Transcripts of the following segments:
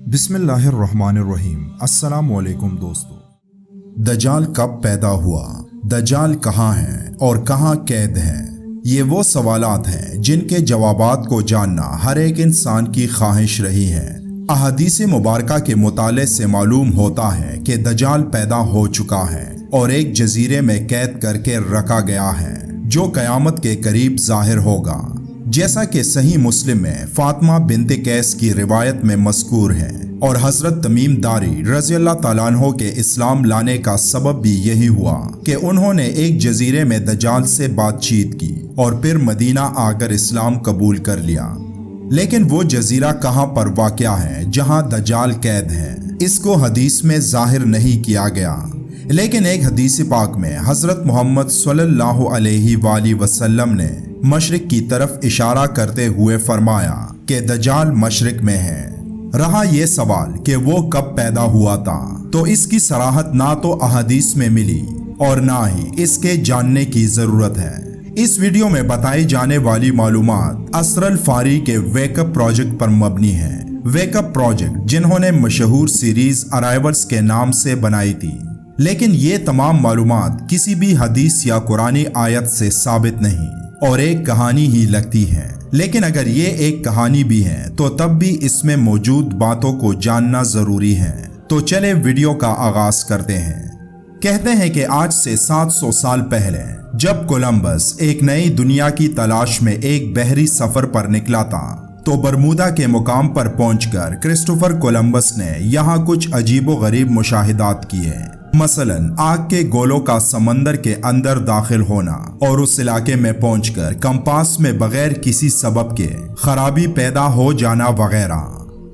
बिस्मिल्लाहिर्रहमानिर्रहीम। अस्सलाम वालेकुम दोस्तों। दज्जाल कब पैदा हुआ, दज्जाल कहाँ है और कहाँ कैद है, ये वो सवालात हैं जिनके जवाबात को जानना हर एक इंसान की ख्वाहिश रही है। अहादीस मुबारका के मुताले से मालूम होता है कि दज्जाल पैदा हो चुका है और एक जजीरे में कैद करके रखा गया है जो क़यामत के करीब ज़ाहिर होगा, जैसा कि सही मुस्लिम में फातिमा बिन्त कैस की रिवायत में मज़कूर है। और हज़रत तमीम दारी रज़ी अल्लाह ताला अन्हो के इस्लाम लाने का सबब भी यही हुआ कि उन्होंने एक जजीरे में दज्जाल से बातचीत की और फिर मदीना आकर इस्लाम कबूल कर लिया। लेकिन वो जजीरा कहाँ पर वाक़या है जहाँ दज्जाल कैद है, इसको हदीस में ज़ाहिर नहीं किया गया। लेकिन एक हदीस पाक में हज़रत मोहम्मद सल्लल्लाहु अलैहि वसल्लम ने मशरिक की तरफ इशारा करते हुए फरमाया कि दज्जाल मशरिक में है। रहा ये सवाल कि वो कब पैदा हुआ था, तो इसकी सराहत ना तो अहादीस में मिली और ना ही इसके जानने की ज़रूरत है। इस वीडियो में बताई जाने वाली मालूमात असरल फारी के वेकअप प्रोजेक्ट पर मबनी है। वेकअप प्रोजेक्ट जिन्होंने मशहूर सीरीज अराइवल्स के नाम से बनाई थी। लेकिन ये तमाम मालूमात किसी भी हदीस या कुरानी आयत से साबित नहीं और एक कहानी ही लगती है। लेकिन अगर ये एक कहानी भी है तो तब भी इसमें मौजूद बातों को जानना जरूरी है। तो चले वीडियो का आगाज करते हैं। कहते हैं कि आज से 700 साल पहले जब कोलंबस एक नई दुनिया की तलाश में एक बहरी सफर पर निकला था, तो बरमूदा के मुकाम पर पहुंचकर क्रिस्टोफर कोलंबस ने यहाँ कुछ अजीबो गरीब मुशाहिदात किए। मसलन आग के गोलों का समंदर के अंदर दाखिल होना और उस इलाके में पहुंचकर कंपास में बगैर किसी सबब के खराबी पैदा हो जाना वगैरह।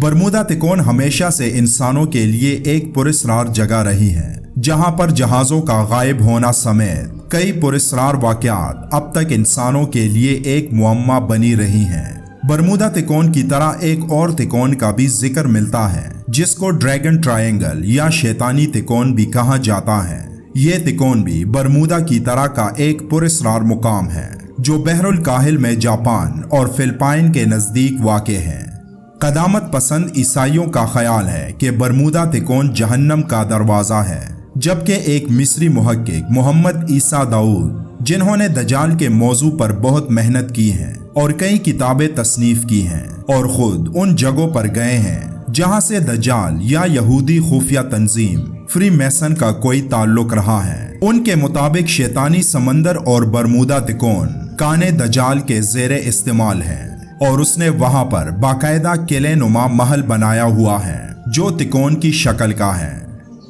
बरमूदा तिकोन हमेशा से इंसानों के लिए एक पुरस्कार जगह रही है, जहां पर जहाजों का गायब होना समेत कई पुरस्कार वाकयात अब तक इंसानों के लिए एक मुअम्मा बनी रही हैं। बरमूदा तिकोन की तरह एक और तिकोन का भी जिक्र मिलता है जिसको ड्रैगन ट्रायंगल या शैतानी तिकोन भी कहा जाता है। ये तिकोन भी बरमूदा की तरह का एक पुरस्कार मुकाम है जो बहरुल काहिल में जापान और फिलिपाइन के नजदीक वाक़े है। कदामत पसंद ईसाइयों का ख्याल है कि बरमूदा तिकोन जहन्नम का दरवाज़ा है, जबकि एक मिस्री मुहक्किक मोहम्मद ईसा दाऊद, जिन्होंने दज्जाल के मौजू पर बहुत मेहनत की है और कई किताबें तसनीफ की हैं और खुद उन जगहों पर गए हैं जहां से दज्जाल या यहूदी खुफिया तंजीम फ्री मैसन का कोई ताल्लुक रहा है। उनके मुताबिक शैतानी समंदर और बरमूदा तिकोन काने दज्जाल के ज़ेरे इस्तेमाल है और उसने वहां पर बाकायदा किले नुमा महल बनाया हुआ है जो तिकोन की शक्ल का है।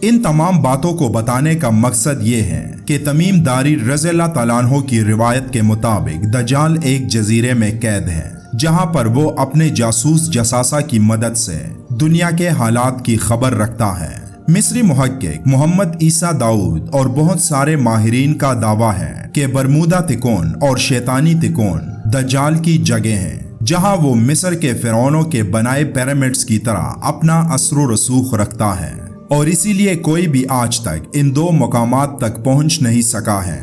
इन तमाम बातों को बताने का मकसद ये है कि तमीम दारी रज़ी अल्लाह ताला अन्हो की रिवायत के मुताबिक दज्जाल एक जजीरे में कैद है जहां पर वो अपने जासूस जसासा की मदद से दुनिया के हालात की खबर रखता है। मिस्री मुहक्किक मोहम्मद ईसा दाऊद और बहुत सारे माहिरीन का दावा है कि बरमूदा तिकोन और शैतानी तिकोन दज्जाल की जगह हैं, जहां वो मिस्र के फिरौनों के बनाए पिरामिड्स की तरह अपना असर रसूख रखता है और इसीलिए कोई भी आज तक इन दो मुकामात तक पहुंच नहीं सका है।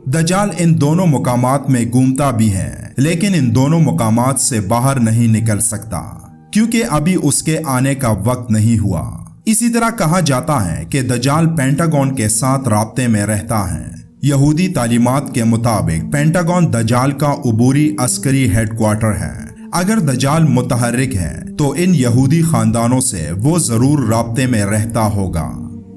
दज्जाल इन दोनों मुकामात में घूमता भी है, लेकिन इन दोनों मुकामात से बाहर नहीं निकल सकता क्योंकि अभी उसके आने का वक्त नहीं हुआ। इसी तरह कहा जाता है कि दज्जाल पेंटागन के साथ राब्ते में रहता है। यहूदी तालीमात के मुताबिक पेंटागन दज्जाल का उबूरी अस्करी हेडक्वार्टर है। अगर दज्जाल मुतहर्रिक है तो इन यहूदी खानदानों से वो जरूर राब्ते में रहता होगा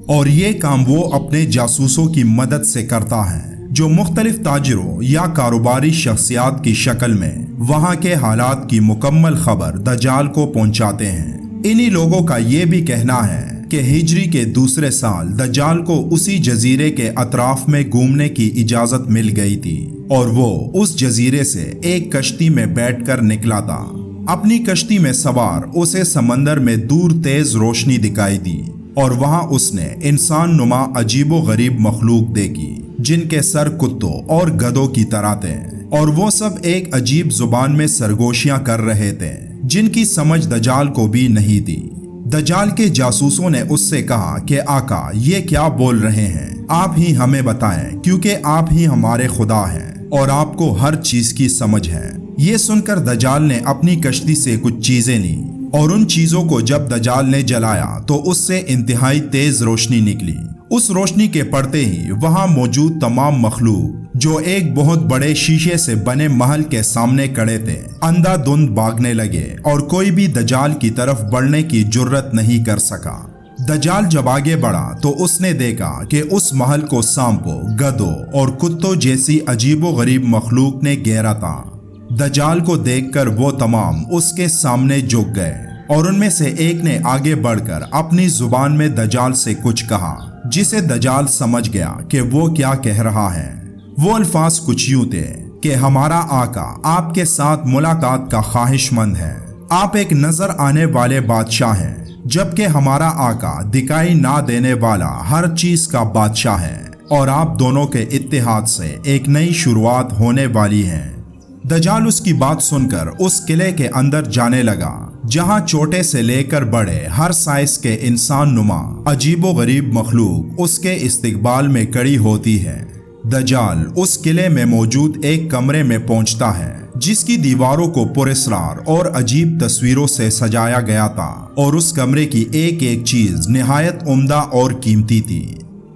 और ये काम वो अपने जासूसों की मदद से करता है जो मुख्तलिफ ताजिरों या कारोबारी शख्सियात की शक्ल में वहाँ के हालात की मुकम्मल खबर दज्जाल को पहुँचाते हैं। इन्हीं लोगों का ये भी कहना है कि हिजरी के दूसरे साल दज्जाल को उसी जजीरे के अतराफ में घूमने की इजाजत मिल गई थी और वो उस जजीरे से एक कश्ती में बैठकर निकला था। अपनी कश्ती में सवार उसे समंदर में दूर तेज रोशनी दिखाई दी और वहां उसने इंसान नुमा अजीबो गरीब मखलूक देखी जिनके सर कुत्तों और गधों की तरह थे और वो सब एक अजीब जुबान में सरगोशियां कर रहे थे जिनकी समझ दज्जाल को भी नहीं थी। दज्जाल के जासूसों ने उससे कहा कि आका, ये क्या बोल रहे हैं, आप ही हमें बताएं क्योंकि आप ही हमारे खुदा हैं और आपको हर चीज की समझ है। ये सुनकर दज्जाल ने अपनी कश्ती से कुछ चीजें ली और उन चीजों को जब दजाल ने जलाया तो उससे इंतहाई तेज रोशनी निकली। उस रोशनी के पड़ते ही वहां मौजूद तमाम मखलूक जो एक बहुत बड़े शीशे से बने महल के सामने खड़े थे अंधाधुंध भागने लगे और कोई भी दजाल की तरफ बढ़ने की जुर्रत नहीं कर सका। दजाल जब आगे बढ़ा तो उसने देखा कि उस महल को सांपों, गधों और कुत्तों जैसी अजीबोगरीब मखलूक ने घेरा था। दजाल को देखकर वो तमाम उसके सामने झुक गए और उनमें से एक ने आगे बढ़कर अपनी जुबान में दजाल से कुछ कहा, जिसे दजाल समझ गया कि वो क्या कह रहा है। वो अल्फाज कुछ यूं थे कि हमारा आका आपके साथ मुलाकात का ख्वाहिशमंद है। आप एक नजर आने वाले बादशाह हैं, जबकि हमारा आका दिखाई ना देने वाला हर चीज का बादशाह है और आप दोनों के इत्तेहाद से एक नई शुरुआत होने वाली है। दजाल उसकी बात सुनकर उस किले के अंदर जाने लगा, जहां छोटे से लेकर बड़े हर साइज के इंसान नुमा अजीबोगरीब मखलूक उसके इस्तकबाल में खड़ी होती है। दजाल उस किले में मौजूद एक कमरे में पहुंचता है, जिसकी दीवारों को पुरस्रार और अजीब तस्वीरों से सजाया गया था और उस कमरे की एक एक चीज निहायत उम्दा और कीमती थी।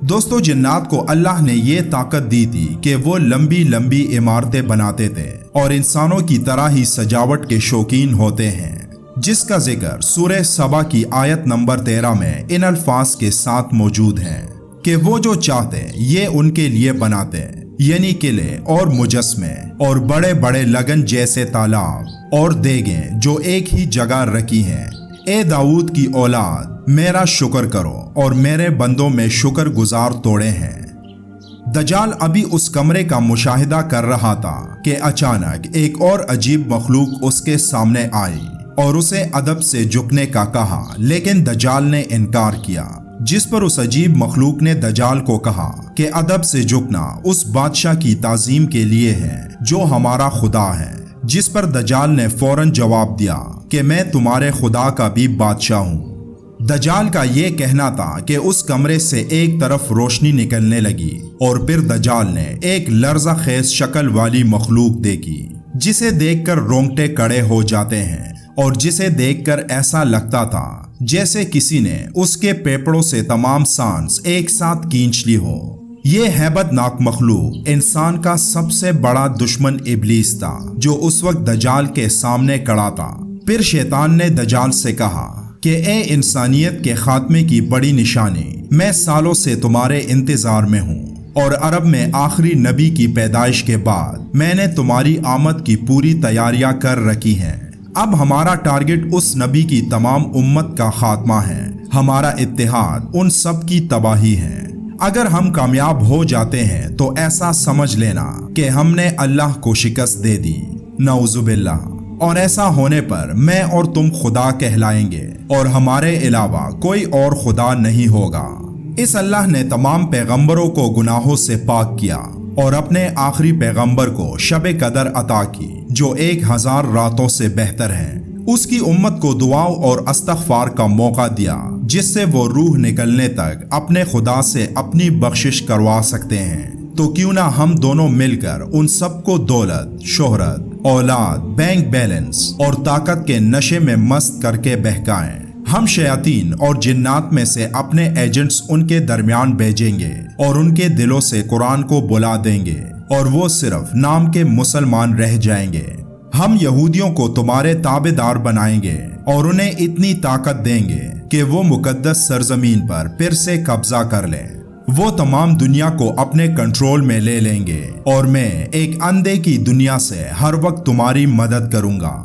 दोस्तों, जिन्नात को अल्लाह ने ये ताकत दी थी कि वो लंबी लंबी इमारतें बनाते थे और इंसानों की तरह ही सजावट के शौकीन होते हैं, जिसका जिक्र सूरह सबा की आयत नंबर 13 में इन अल्फाज के साथ मौजूद है कि वो जो चाहते ये उनके लिए बनाते, यानी किले और मुजस्मे और बड़े बड़े लगन जैसे तालाब और देगें जो एक ही जगह रखी हैं। ए दाऊद की औलाद, मेरा शुक्र करो और मेरे बंदों में शुक्र गुजार तोड़े हैं। दजाल अभी उस कमरे का मुशाहिदा कर रहा था कि अचानक एक और अजीब मखलूक उसके सामने आई और उसे अदब से झुकने का कहा, लेकिन दजाल ने इनकार किया, जिस पर उस अजीब मखलूक ने दजाल को कहा कि अदब से झुकना उस बादशाह की ताजीम के लिए है जो हमारा खुदा है। जिस पर दजाल ने फौरन जवाब दिया कि मैं तुम्हारे खुदा का भी बादशाह हूँ। दजाल का ये कहना था कि उस कमरे से एक तरफ रोशनी निकलने लगी और फिर दजाल ने एक लर्जा खेज शक्ल वाली मखलूक देखी, जिसे देखकर रोंगटे खड़े हो जाते हैं और जिसे देखकर ऐसा लगता था जैसे किसी ने उसके फेफड़ों से तमाम सांस एक साथ खींच ली हो। ये हैबतनाक मखलूक इंसान का सबसे बड़ा दुश्मन इब्लीस था, जो उस वक्त दजाल के सामने खड़ा था। फिर शैतान ने दजाल से कहा कि ए इंसानियत के खात्मे की बड़ी निशानी, मैं सालों से तुम्हारे इंतजार में हूँ और अरब में आखिरी नबी की पैदाइश के बाद मैंने तुम्हारी आमद की पूरी तैयारियां कर रखी हैं। अब हमारा टारगेट उस नबी की तमाम उम्मत का खात्मा है। हमारा इत्तेहाद उन सब की तबाही है। अगर हम कामयाब हो जाते हैं तो ऐसा समझ लेना कि हमने अल्लाह को शिकस्त दे दी, नऊजुबिल्लाह। और ऐसा होने पर मैं और तुम खुदा कहलाएंगे और हमारे अलावा कोई और खुदा नहीं होगा। इस अल्लाह ने तमाम पैगंबरों को गुनाहों से पाक किया और अपने आखिरी पैगंबर को शब कदर अता की, जो 1000 रातों से बेहतर है। उसकी उम्मत को दुआओं और इस्तग़फ़ार का मौका दिया, जिससे वो रूह निकलने तक अपने खुदा से अपनी बख्शिश करवा सकते हैं। तो क्यों ना हम दोनों मिलकर उन सबको दौलत, शोहरत, औलाद, बैंक बैलेंस और ताकत के नशे में मस्त करके बहकाएं। हम शयातीन और जिन्नात में से अपने एजेंट्स उनके दरमियान भेजेंगे और उनके दिलों से कुरान को बुला देंगे और वो सिर्फ नाम के मुसलमान रह जाएंगे। हम यहूदियों को तुम्हारे ताबेदार बनाएंगे और उन्हें इतनी ताकत देंगे कि वो मुकद्दस सरजमीन पर फिर से कब्जा कर लें। वो तमाम दुनिया को अपने कंट्रोल में ले लेंगे और मैं एक अंधे की दुनिया से हर वक्त तुम्हारी मदद करूंगा।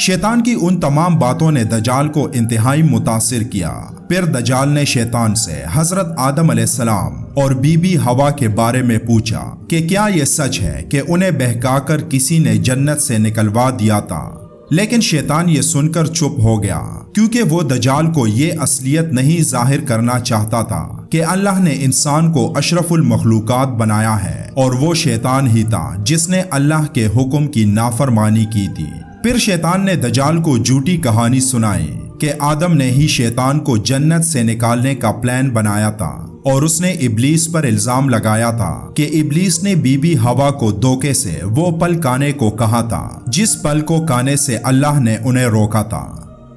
शैतान की उन तमाम बातों ने दजाल को इंतहाई मुतासिर किया। फिर दजाल ने शैतान से हजरत आदम अलैहिस्सलाम और बीबी हवा के बारे में पूछा कि क्या ये सच है कि उन्हें बहकाकर किसी ने जन्नत से निकलवा दिया था। लेकिन शैतान ये सुनकर चुप हो गया, क्योंकि वो दजाल को ये असलियत नहीं जाहिर करना चाहता था कि अल्लाह ने इंसान को अशरफुल मखलूकात बनाया है और वो शैतान ही था जिसने अल्लाह के हुक्म की नाफरमानी की थी। फिर शैतान ने दजाल को झूठी कहानी सुनाई कि आदम ने ही शैतान को जन्नत से निकालने का प्लान बनाया था और उसने इब्लीस पर इल्जाम लगाया था कि इब्लीस ने बीबी हवा को धोखे से वो पल खाने को कहा था जिस पल को खाने से अल्लाह ने उन्हें रोका था।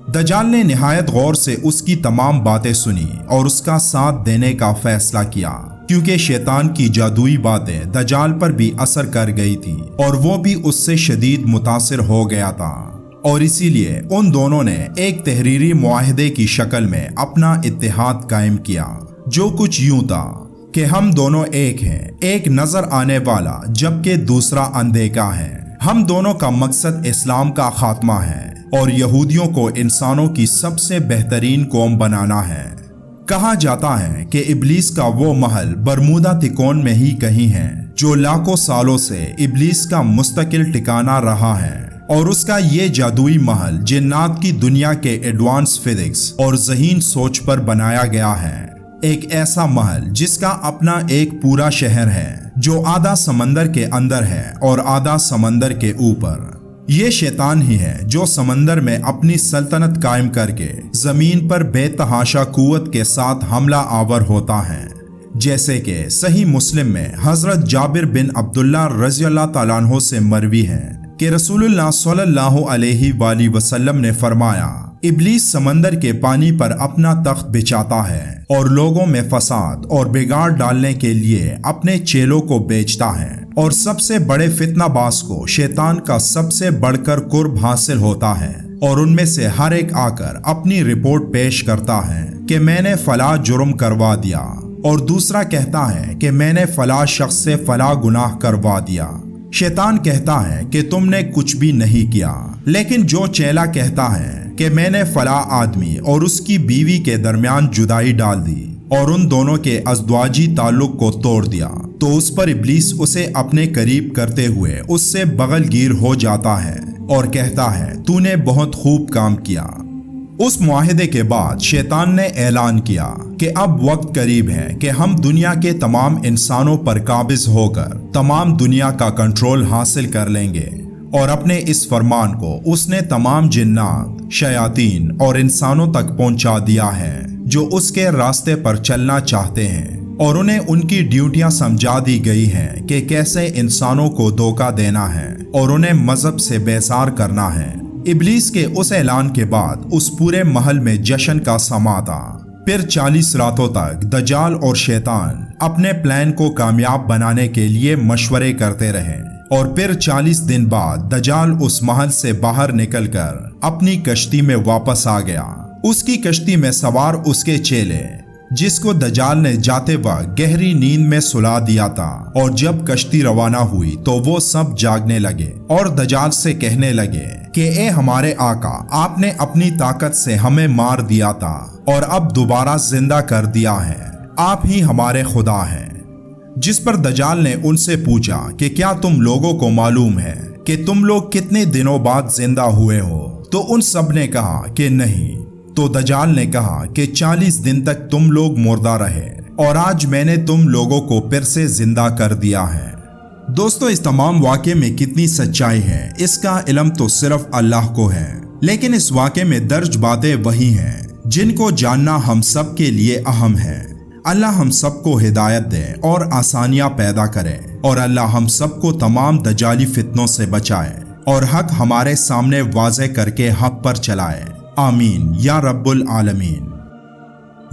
दजाल ने निहायत गौर से उसकी तमाम बातें सुनी और उसका साथ देने का फैसला किया, क्योंकि शैतान की जादुई बातें दजाल पर भी असर कर गई थी और वो भी उससे शदीद मुतासिर हो गया था। और इसीलिए उन दोनों ने एक तहरीरी मुआहदे की शक्ल में अपना इत्तेहाद कायम किया, जो कुछ यूं था कि हम दोनों एक हैं, एक नजर आने वाला जबकि दूसरा अनदेखा है। हम दोनों का मकसद इस्लाम का खात्मा है और यहूदियों को इंसानों की सबसे बेहतरीन कौम बनाना है। कहा जाता है कि इब्लीस का वो महल बरमूदा तिकोन में ही कहीं है, जो लाखों सालों से इब्लीस का मुस्तकिल ठिकाना रहा है, और उसका ये जादुई महल जिन्नात की दुनिया के एडवांस फिजिक्स और ज़हीन सोच पर बनाया गया है। एक ऐसा महल जिसका अपना एक पूरा शहर है, जो आधा समंदर के अंदर है और आधा समंदर के ऊपर। ये शैतान ही है जो समंदर में अपनी सल्तनत कायम करके जमीन पर बेतहाशा कुव्वत के साथ हमला आवर होता है। जैसे कि सही मुस्लिम में हजरत जाबिर बिन अब्दुल्ला रज़ियल्लाहु तआला अन्हु से मरवी है कि रसूलुल्लाह सल्लल्लाहु अलैहि वसल्लम ने फरमाया, इब्लीस समंदर के पानी पर अपना तख्त बिछाता है और लोगों में फसाद और बिगाड़ डालने के लिए अपने चेलों को बेचता है, और सबसे बड़े फितनाबाज को शैतान का सबसे बढ़कर कुर्ब हासिल होता है, और उनमें से हर एक आकर अपनी रिपोर्ट पेश करता है कि मैंने फला जुर्म करवा दिया, और दूसरा कहता है कि मैंने फला शख्स से फला गुनाह करवा दिया। शैतान कहता है कि तुमने कुछ भी नहीं किया, लेकिन जो चेला कहता है कि मैंने फला आदमी और उसकी बीवी के दरमियान जुदाई डाल दी और उन दोनों के अज़दवाजी ताल्लुक को तोड़ दिया, तो उस पर इब्लीस उसे अपने करीब करते हुए उससे बगलगीर हो जाता है और कहता है, तूने बहुत खूब काम किया। उस मुआहदे के बाद शैतान ने ऐलान किया कि अब वक्त करीब है कि हम दुनिया के तमाम इंसानों पर काबिज होकर तमाम दुनिया का कंट्रोल हासिल कर लेंगे, और अपने इस फरमान को उसने तमाम जिन्नात, शयातीन और इंसानों तक पहुंचा दिया है जो उसके रास्ते पर चलना चाहते हैं, और उन्हें उनकी ड्यूटियां समझा दी गई हैं कि कैसे इंसानों को धोखा देना है और उन्हें मजहब से बेसार करना है। इब्लीस के उस ऐलान के बाद उस पूरे महल में जश्न का समा था। फिर 40 रातों तक दजाल और शैतान अपने प्लान को कामयाब बनाने के लिए मशवरे करते रहे, और फिर 40 दिन बाद दजाल उस महल से बाहर निकलकर अपनी कश्ती में वापस आ गया। उसकी कश्ती में सवार उसके चेले, जिसको दजाल ने जाते वक्त गहरी नींद में सुला दिया था, और जब कश्ती रवाना हुई तो वो सब जागने लगे और दजाल से कहने लगे कि ए हमारे आका, आपने अपनी ताकत से हमें मार दिया था और अब दोबारा जिंदा कर दिया है, आप ही हमारे खुदा हैं। जिस पर दजाल ने उनसे पूछा कि क्या तुम लोगों को मालूम है कि तुम लोग कितने दिनों बाद जिंदा हुए हो? तो उन सब ने कहा कि नहीं। तो दजाल ने कहा कि 40 दिन तक तुम लोग मुर्दा रहे, और आज मैंने तुम लोगों को फिर से जिंदा कर दिया है। दोस्तों, इस तमाम वाक़े में कितनी सच्चाई है इसका इल्म तो सिर्फ अल्लाह को है, लेकिन इस वाक़े में दर्ज बातें वही हैं जिनको जानना हम सब के लिए अहम है। अल्लाह हम सबको हिदायत दे और आसानियां पैदा करे, और अल्लाह हम सबको तमाम दजाली फितनों से बचाए और हक हमारे सामने वाज़े करके हक पर चलाए। आमीन या रब्बुल आलमीन।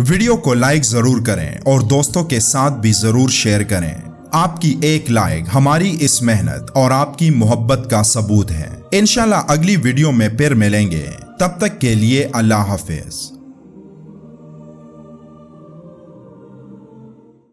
वीडियो को लाइक जरूर करें और दोस्तों के साथ भी जरूर शेयर करें। आपकी एक लाइक हमारी इस मेहनत और आपकी मोहब्बत का सबूत है। इंशाल्लाह अगली वीडियो में फिर मिलेंगे, तब तक के लिए अल्लाह हाफिज।